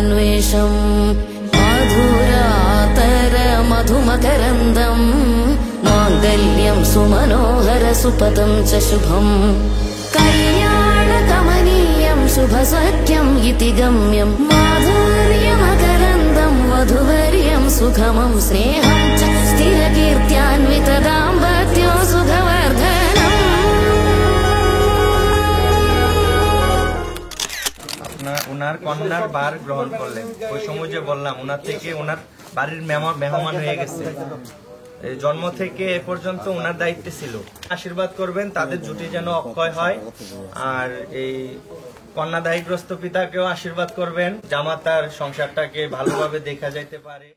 मधुरातरमधुमकरन्दम् माङ्गल्यं सुमनोहर सुपदं च शुभम् कल्याणकमनीयं शुभसख्यम् इति गम्यम् माधुर्यमकरन्दं वधुवर्यं सुखमं स्नेहं च स्थिरकीर्त्यान्वित दाम्पत्यो सुखवर्धनम्। उनार कन्यार বার গ্রহণ করলেন। ওই সময় যে বললাম উনার থেকে উনার বাড়ির মেহমান হয়ে গেছে, জন্ম থেকে এ পর্যন্ত উনার দায়িত্বে ছিল। আশীর্বাদ করবেন তাদের জুটি যেন অক্ষয় হয়, আর এই কন্যাদায়গ্রস্ত পিতাকেও আশীর্বাদ করবেন জামাতার সংসারটাকে ভালোভাবে দেখা যাইতে পারে।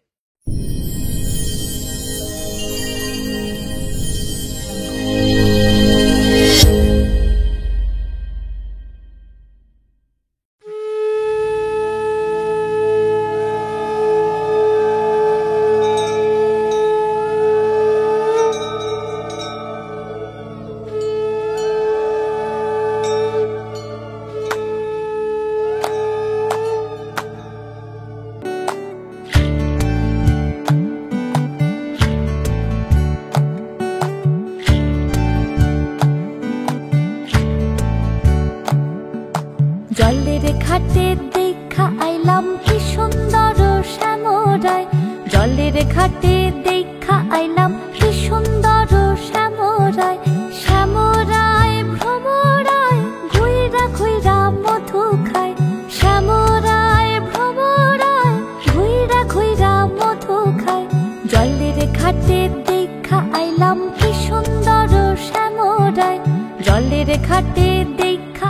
জলের ঘাটে দেখা আইলাম কি সুন্দর শ্যামরায়, জলের ঘাটে দেখা আইলাম কি সুন্দর শ্যামরায়, শ্যামরায় ভ্রমরায় ঘুইরা ঘুইরা মধু খায়, শ্যামরায় ভ্রমরায় ঘুইরা ঘুইরা মধু খায়, জলের ঘাটে দেখা আইলাম কি সুন্দর শ্যামরায়, জলের ঘাটে দেখা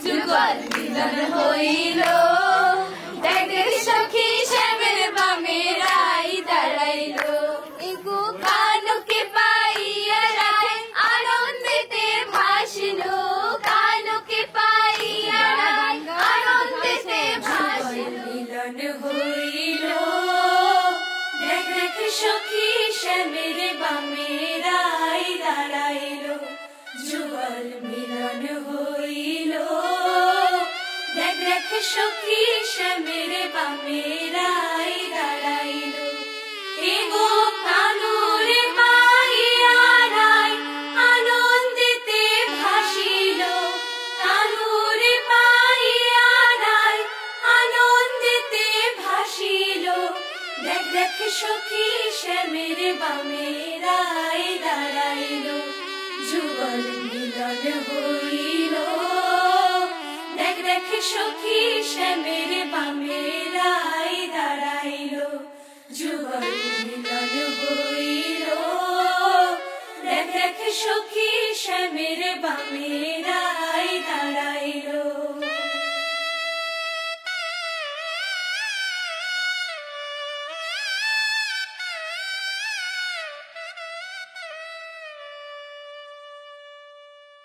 যুগল মিলন হইল, দেখ সখী শ্যামের বামে রাই দাঁড়াইল, এগো কানুকে পাইয়া রায় আনন্দেতে ভাসিল, কানুকে পাইয়া রায় আনন্দেতে ভাসিল। মিলন হইল, দেখ সখী শ্যামের বামে রাই দাঁড়াইল, যুগল মিলন হইল, দেখ সখী শ্যামের বামে রাই দাঁড়াইল, এগো কানুরে পাইয়া রায় আনন্দেতে ভাসিল, কানুরে পাইয়া রায় আনন্দেতে ভাসিল, দেখ সখী শ্যামের বামে রাই দাঁড়াইল, যুগল মিলন হইল, দেখ সখী শ্যামের বামে রাই দাঁড়াইল, যুগল মিলন হইল, দেখ সখী শ্যামের বামে রাই দাঁড়াইল।